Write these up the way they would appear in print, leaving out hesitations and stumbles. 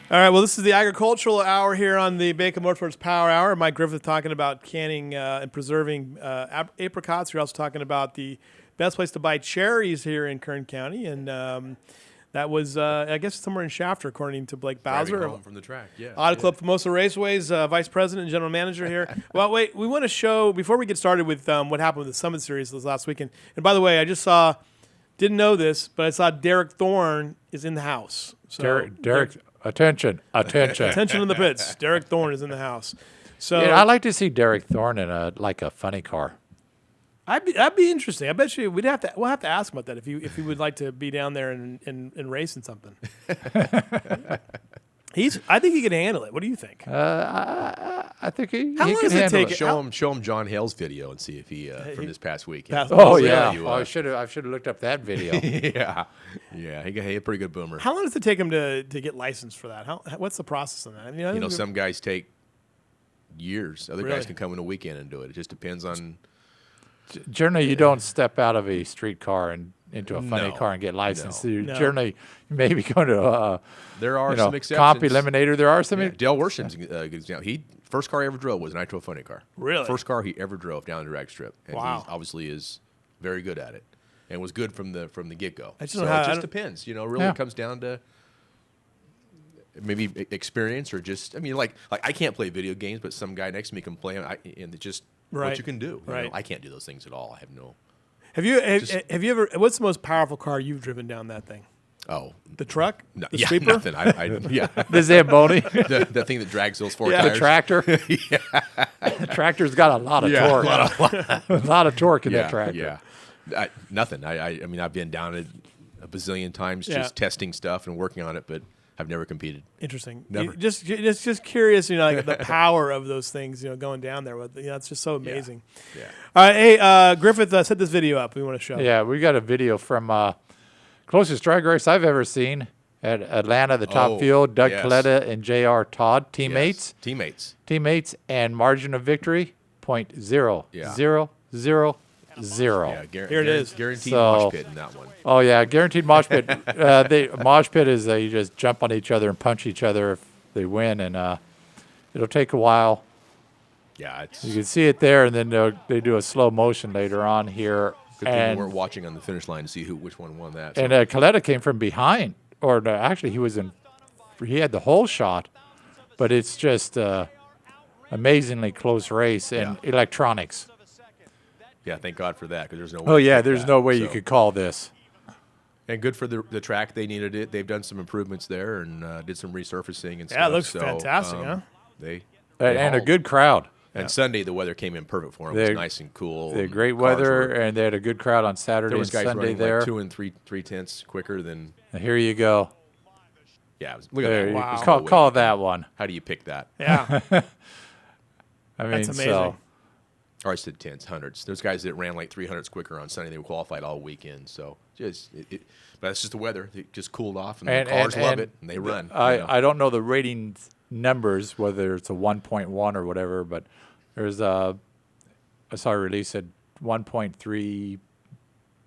All right, well, this is the agricultural hour here on the Bacon Motorsports Power Hour. Mike Griffith talking about canning and preserving apricots. We're also talking about the best place to buy cherries here in Kern County. And that was, I guess, somewhere in Shafter, according to Blake Bowser. Driving home from the track, yeah. Auto Club Famoso Raceways, Vice President and General Manager here. Well, wait, we want to show, before we get started with what happened with the Summit Series this last weekend. And by the way, I just saw, didn't know this, but I saw Derek Thorne is in the house. So Derek. Attention. Attention in the pits. Derek Thorne is in the house. So Yeah, I'd like to see Derek Thorne in a funny car. that'd be interesting. I bet you we'll have to ask him about that if he would like to be down there and racing something. I think he could handle it. What do you think? I think he How long can does it handle take? it. Show him John Hale's video and see if he from this past week. Oh Really? yeah. You, I should have looked up that video. yeah. He a pretty good boomer. How long does it take him to get licensed for that? What's the process on that? You know, some guys take years. Other Really? guys can come in a weekend and do it. It just depends on. Generally, you don't step out of a street car and into a funny No. car and get licensed. No. You No. generally maybe go to There are you know, some exceptions. comp eliminator. There are some. Yeah, Dale Worsham's a good example. He first car he ever drove was a nitro funny car. Really? First car he ever drove down the drag strip, and Wow. he obviously is very good at it, and was good from the get go. I just So don't know how- it I just don't- depends. You know, really Yeah. it comes down to maybe experience or just. I mean, like I can't play video games, but some guy next to me can play them, and it's just Right. what you can do. You Right. know, I can't do those things at all. I have no. Have you ever? What's the most powerful car you've driven down that thing? Oh. The truck? No, The yeah, sweeper? nothing. Yeah, The Zamboni, the thing that drags those four Yeah. the tires. tractor. The tractor's got a lot of torque. A lot of torque in that tractor. Yeah, nothing. I mean, I've been down it a bazillion times, Yeah. just testing stuff and working on it, but I've never competed. Interesting. Never. Just curious, like the power of those things, going down there. It's just so amazing. Yeah. All right, hey, Griffith, set this video up. We want to show. Yeah, we got a video from closest drag race I've ever seen at Atlanta, the top Oh, field. Doug yes. Coletta and J.R. Todd, teammates. Yes. Teammates. Teammates, and margin of victory, .00000. Yeah, Here it is. Guaranteed So- mosh pit in that one. Oh yeah, guaranteed mosh pit. Mosh pit is you just jump on each other and punch each other if they win, and it'll take a while. Yeah, it's You can see it there, and then they do a slow motion later on here. good thing we And weren't watching on the finish line to see which one won that. and Coletta came from behind, or no, actually he had the whole shot, but it's just amazingly close race and Yeah. electronics. yeah, thank God for that because there's no. Oh way to yeah, take there's that. no way you So- could call this. And good for the track. They needed it. They've done some improvements there and did some resurfacing and stuff. Yeah, it looks So, fantastic, huh? They And a hauled. good crowd. And Sunday the weather came in perfect for them. It was nice and cool. They had and great cars weather, were- and they had a good crowd on Saturday there and was guys Sunday running there. like 2 and 3 tenths quicker than. And here you go. Yeah, look at There, that. you Wow. call that one. How do you pick that? Yeah. I mean, That's amazing. so Or I said tenths, hundreds. There's guys that ran like 300s quicker on Sunday. They were qualified all weekend. So but it's just the weather. It just cooled off, and the cars love it, and they run. I don't know the ratings numbers, whether it's a 1.1 or whatever, but there's I saw a release that 1.3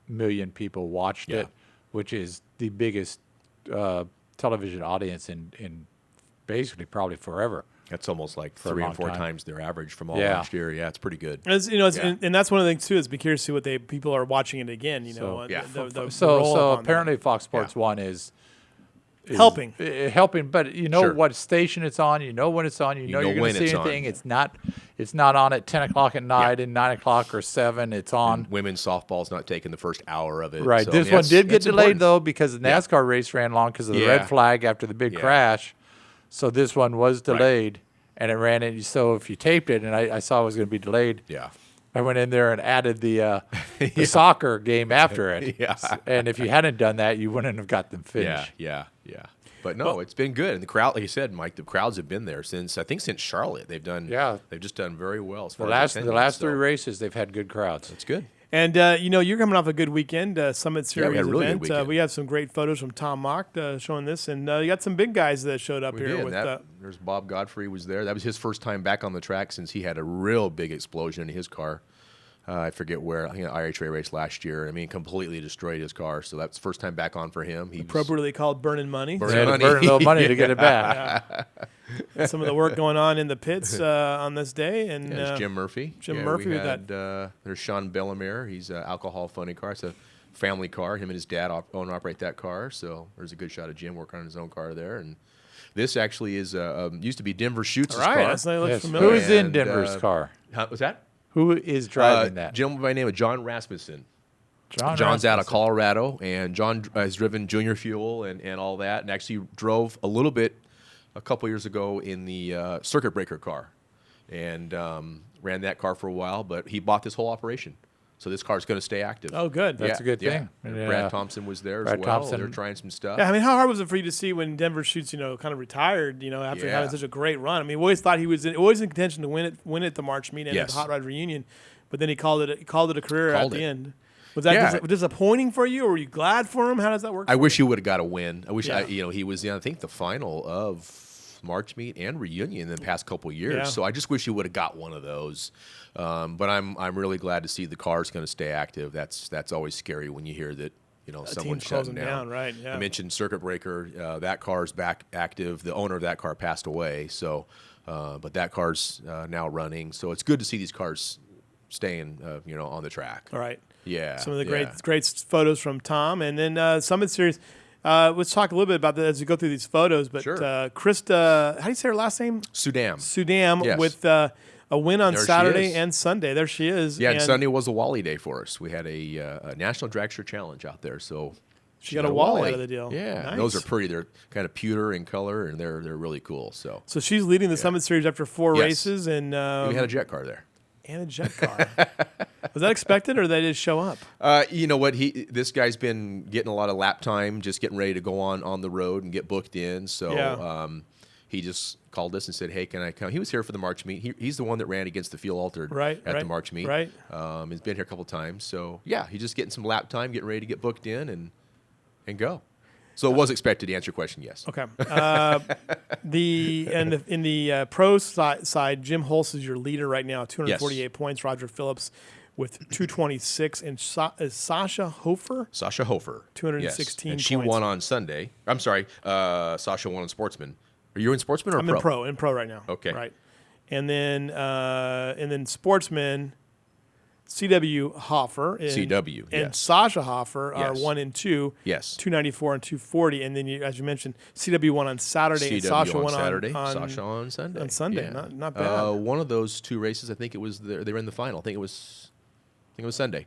million people watched Yeah. it, which is the biggest television audience in basically probably forever. That's almost like a 3 long and 4 time. times their average from all Yeah. last year. Yeah, it's pretty good. And that's one of the things too. Is be curious to see what people are watching it again. So- Yeah. The So roll-up on that. apparently Fox Sports Yeah. 1 is Helping. helping, but you know Sure. what station it's on. You know when it's on. You know you're know going to when see it's on. anything. It's not on at 10 o'clock at night and 9 o'clock or 7. It's on. Women's softball's not taking the first hour of it. Right. So, I this mean, one did get that's delayed important. though because the NASCAR race ran long because of the Yeah. red flag after the big Yeah. crash. So this one was delayed and it ran in. So if you taped it and I saw it was going to be delayed, Yeah. I went in there and added the soccer game after it. Yeah. And if you hadn't done that, you wouldn't have got them finished. Yeah. But no, it's been good, and the crowd, like you said, Mike, the crowds have been there since Charlotte. They've just done very well. As The far as last attendance, three so races, they've had good crowds. It's good. And you're coming off a good weekend, Summit Series we had a really good event. weekend. We have some great photos from Tom Mock showing this, and you got some big guys that showed up We here did. with. There's Bob Godfrey was there. That was his first time back on the track since he had a real big explosion in his car I forget where. I think an IHRA race last year. I mean, completely destroyed his car. So that's first time back on for him. He Appropriately called burning money. They had to burn a little money to get it back. Some of the work going on in the pits on this day. And there's Jim Murphy. Jim Murphy We with had, there's Sean Bellemere. He's an alcohol funny car. It's a family car. Him and his dad own and operate that car. So there's a good shot of Jim working on his own car there. And this actually is used to be Denver Schutz' car. That looks Yes. familiar. Who is in Denver's car? What's that? Who is driving that? Gentleman by the name of John Rasmussen. John's Rasmussen. out of Colorado, and John has driven Junior Fuel and all that, and actually drove a little bit a couple years ago in the circuit breaker car, and ran that car for a while. But he bought this whole operation, so this car is going to stay active. Oh, good. That's a good thing. And Yeah. Brad Thompson was there Brad as well. Thompson. They're trying some stuff. Yeah, I mean, how hard was it for you to see when Denver Schutz, kind of retired, after Yeah. having such a great run? I mean, we always thought he was always in contention to win at the March meet and at Yes. the Hot Rod Reunion, but then he called it a career Called at the it. end. Was that Yeah. disappointing for you, or were you glad for him? How does that work? I for wish you? he would have got a win. I wish Yeah. he was in, I think, the final of March meet and reunion in the past couple of years. Yeah. So I just wish he would have got one of those. But I'm really glad to see the car's going to stay active. That's always scary when you hear that someone's team's shutting closing down, right? Yeah. I mentioned circuit breaker. That car's back active. The owner of that car passed away. So, but that car's now running. So it's good to see these cars staying on the track. All right. Yeah. Some of the yeah. great photos from Tom, and then Summit Series. Let's talk a little bit about that as we go through these photos. But Sure. Krista, how do you say her last name? Sudam. Sudam Yes. with a win on There she Saturday is. and Sunday. There she is. Yeah, and Sunday was a Wally day for us. We had a National Dragster Challenge out there, so She got a Wally out of the deal. Yeah, Nice. those are pretty. They're kind of pewter in color, and they're really cool. So So she's leading the Summit Series after 4 Yes. races, and we had a jet car there. and a jet car. Was that expected, or did they just show up? You know what? This guy's been getting a lot of lap time, just getting ready to go on the road and get booked in. So Yeah. he just called us and said, "Hey, can I come?" He was here for the March meet. He's the one that ran against the fuel altered Right, at right, the March meet. right. He's been here a couple times. So yeah, he's just getting some lap time, getting ready to get booked in and go. So it was expected. To answer your question, yes. Okay. In the pro side, Jim Hulse is your leader right now, 248 points. Roger Phillips with 226, and Sasha Hofer. Sasha Hofer. 216 Yes. And she points. won on Sunday. I'm sorry. Sasha won on Sportsman. Are you in Sportsman or I'm in pro right now. Okay. Right. And then Sportsman, CW Hoffer and CW, and yes. Sasha Hoffer are Yes. 1 and 2. Yes. 294 and 240, and then as you mentioned, CW won on Saturday, and CW Sasha on won Saturday, on Sasha on Sunday. on Sunday. Yeah. Not bad. One of those two races, I think it was they were in the final. I think it was Sunday.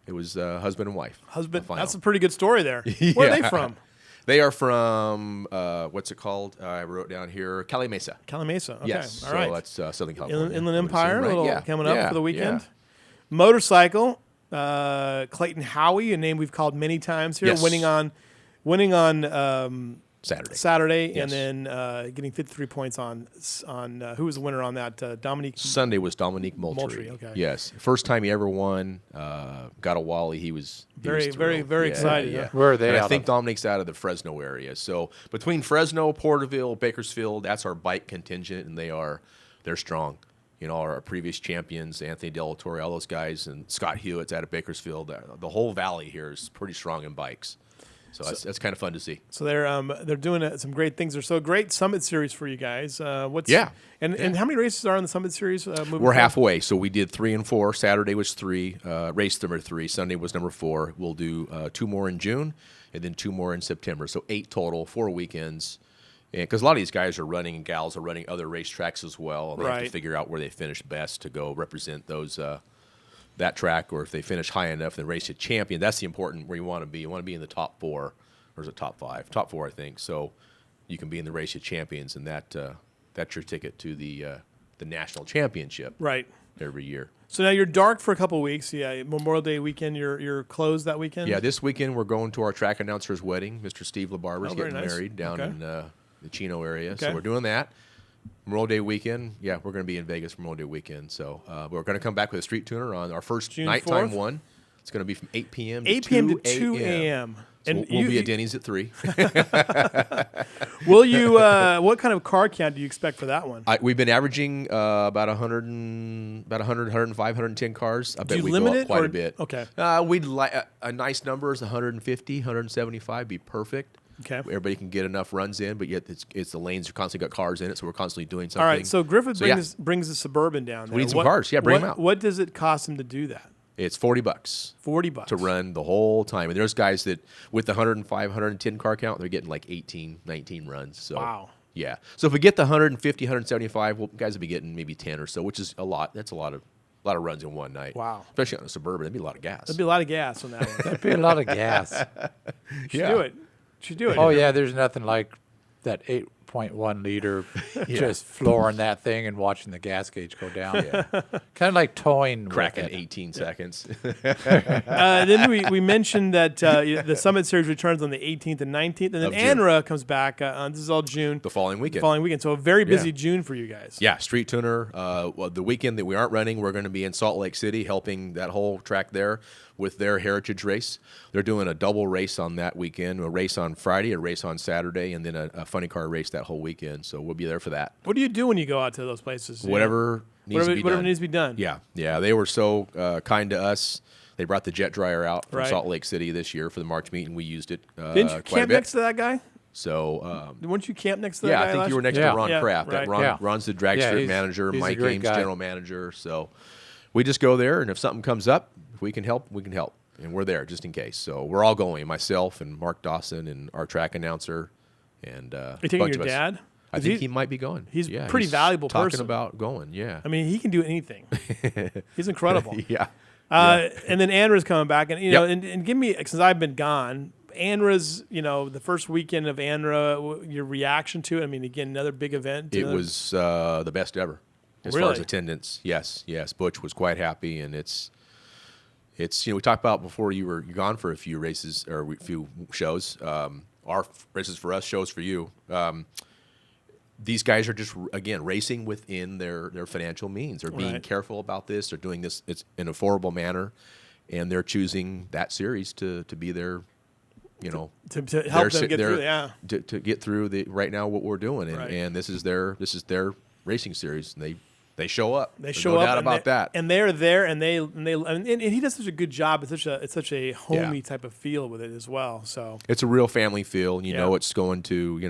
It was husband and wife. Husband. the final. That's a pretty good story there. Where are they Yeah. from? They are from what's it called? I wrote down here, Cali Mesa. Cali Mesa. Okay. Yes, All so right. that's Southern California. Inland I would Empire, assume, right? a little Yeah. coming up Yeah. for the weekend. Yeah. Motorcycle, Clayton Howie, a name we've called many times here, Yes. winning on Saturday. and Yes. then getting 53 points on who was the winner on that? Dominique. Sunday was Dominique Moultrie. Moultrie, okay. Yes, first time he ever won. Got a Wally. He was Very, thrilled. very, very excited, yeah. Where are they And I out think of? Dominique's out of the Fresno area. So between Fresno, Porterville, Bakersfield, that's our bike contingent, and they're strong. Our previous champions, Anthony Del Torre, all those guys, and Scott Hewitt's out of Bakersfield. The whole valley here is pretty strong in bikes. So that's kind of fun to see. So they're doing some great things. There's so great Summit Series for you guys. Yeah. And how many races are in the Summit Series? Moving We're forward? halfway. So we did 3 and 4. Saturday was 3. Race number 3. Sunday was number 4. We'll do 2 more in June and then 2 more in September. So 8 total, 4 weekends. Because a lot of these guys are running and gals are running other racetracks as well. And they have Right. to figure out where they finish best to go represent those that track. Or if they finish high enough, then race a champion. That's the important where you want to be. You want to be in the top 4. Or is it top 5? Top 4, I think. So you can be in the race of champions, and that's your ticket to the national championship Right. every year. So now you're dark for a couple weeks. Yeah, Memorial Day weekend. You're closed that weekend. Yeah, this weekend we're going to our track announcer's wedding. Mr. Steve LaBarber's Oh, very getting nice. married down Okay. in the Chino area. Okay. So we're doing that. Memorial Day weekend. Yeah, we're going to be in Vegas Memorial Day weekend. So we're going to come back with a street tuner on our first June nighttime 4th? one. It's going to be from 8 p.m. to 8 p.m. to 2 2 a.m. So And we'll be at Denny's at 3. Will you? What kind of car count do you expect for that one? We've been averaging about 100, 105, 110 cars. I bet you we limit go it, up quite or- a bit. okay. We'd like a nice number is 150, 175 be perfect. Okay. Everybody can get enough runs in, but yet it's the lanes are constantly got cars in it, so we're constantly doing something. All right. So Griffith So, yeah. brings the Suburban down there. We need some cars. Yeah, bring 'em out. What does it cost him to do that? It's $40 $40 to run the whole time. And there's guys that with the 105, 110 car count, they're getting like 18, 19 runs. So Wow. Yeah. So if we get the 150, 175, well, guys will be getting maybe 10 or so, which is a lot. That's a lot of runs in one night. Wow. Especially on a Suburban, that'd be a lot of gas. There'd be a lot of gas on that one. That'd be a lot of gas. Should do it. Should do it. Oh yeah, there's nothing like that 8.1 liter just flooring that thing and watching the gas gauge go down. Kind of like towing. Cracking with it. 18 seconds. Then we mentioned that the Summit Series returns on the 18th and 19th, and then Of June. ANRA comes back. This is all June. The following weekend. Following weekend. So a very busy Yeah. June for you guys. Yeah, Street Tuner. Well, the weekend that we aren't running, we're going to be in Salt Lake City helping that whole track there with their heritage race. They're doing a double race on that weekend, a race on Friday, a race on Saturday, and then a funny car race that whole weekend. So we'll be there for that. What do you do when you go out to those places? Whatever needs to be whatever done. needs to be done. Yeah. They were so kind to us. They brought the jet dryer out from Right. Salt Lake City this year for the March meet, and we used it Didn't you quite a camp bit. next to that guy? So Weren't you camp next to that yeah, guy? I think last you were next Yeah. to Ron Yeah, Kraft. right. Yeah. Ron's the drag Yeah, strip he's- manager. he's a Mike great Ames, guy. general manager. So we just go there, and if something comes up, if we can help, we can help. And we're there just in case. So we're all going, myself and Mark Dawson and our track announcer. And Are you taking bunch your of us. dad? I 'Cause think he might be going. he's Yeah, pretty valuable talking person. about going, yeah. I mean, he can do anything. He's incredible. Yeah. And then ANRA's coming back, and Yep. and give me, since I've been gone, ANRA's, the first weekend of ANRA, your reaction to it. I mean, again, another big event. It was the best ever as far as Really? attendance. Yes. Butch was quite happy, and it's we talked about before you were gone for a few races or a few shows. Our races for us, shows for you. These guys are just again racing within their financial means. They're being Right. careful about this. They're doing this in an affordable manner, and they're choosing that series to be their to help them get through. Yeah. to get through the right now what we're doing, and, Right. and this is their racing series, and they show up. They There's show no up doubt and about that. and they're there, and he does such a good job. It's such a homey Yeah. type of feel with it as well. So It's a real family feel, and you Yeah. know it's going to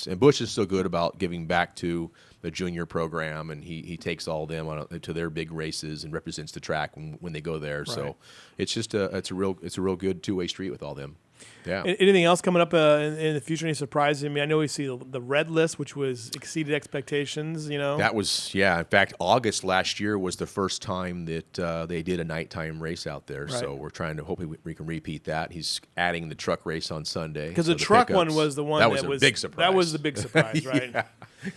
and Bush is so good about giving back to the junior program, and he takes all them to their big races and represents the track when they go there. Right. So it's just it's a real good two-way street with all them. Yeah. Anything else coming up in the future? Any surprises? I mean, I know we see the red list, which was exceeded expectations. That was, In fact, August last year was the first time that they did a nighttime race out there. Right. So we're trying to hopefully we can repeat that. He's adding the truck race on Sunday because so the truck one pickups. was the one that was a big surprise. That was the big surprise, right?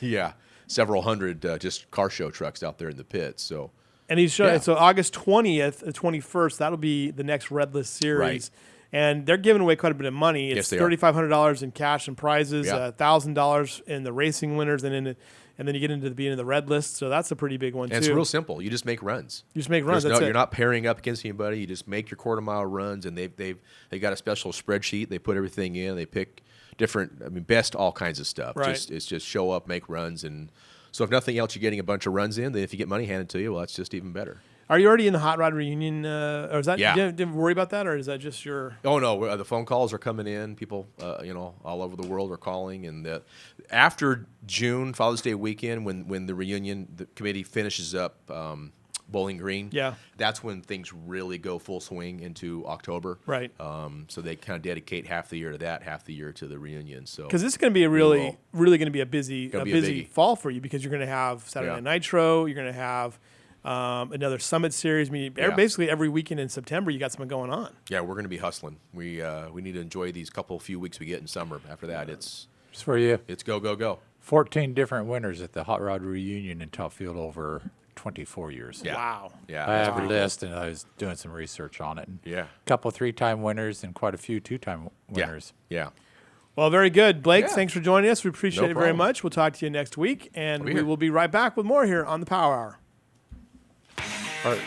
Yeah, several hundred just car show trucks out there in the pits. So And he's showing Yeah. so August 20th, 21st. That'll be the next red list series. Right. And they're giving away quite a bit of money. It's Yes, they are. $3,500 in cash and prizes, Yeah. $1,000 in the racing winners, and then you get into being in the red list. So that's a pretty big one and too. it's real simple. You just make runs. You just make runs. There's That's no, it. You're not pairing up against anybody. You just make your quarter-mile runs, and they got a special spreadsheet. They put everything in. They pick different, best all kinds of stuff. Right. It's just show up, make runs, and so if nothing else, you're getting a bunch of runs in. Then if you get money handed to you, well, that's just even better. Are you already in the hot rod reunion? Or is that? Yeah. Didn't worry about that, or is that just your? Oh no, the phone calls are coming in. People, all over the world are calling, and after June Father's Day weekend, when the reunion the committee finishes up Bowling Green, Yeah. that's when things really go full swing into October. Right. So they kind of dedicate half the year to that, half the year to the reunion. So Because this is going to be will. really going to be a busy Gonna be a busy biggie. fall for you, because you're going to have Saturday Yeah. Night Nitro. You're going to have another Summit Series. I mean, Yeah. basically every weekend in September, you got something going on. yeah, we're going to be hustling. We need to enjoy these few weeks we get in summer. After that, it's Just for you, go. 14 different winners at the Hot Rod Reunion in Top Field over 24 years. Yeah. Wow. Yeah, I that's have a pretty cool. list, and I was doing some research on it. And Yeah. a couple 3-time winners and quite a few 2-time winners. Yeah. Well, very good. Blake, Yeah. thanks for joining us. We appreciate No it very problem. much. We'll talk to you next week, and I'll be we here. will be right back with more here on the Power Hour. Or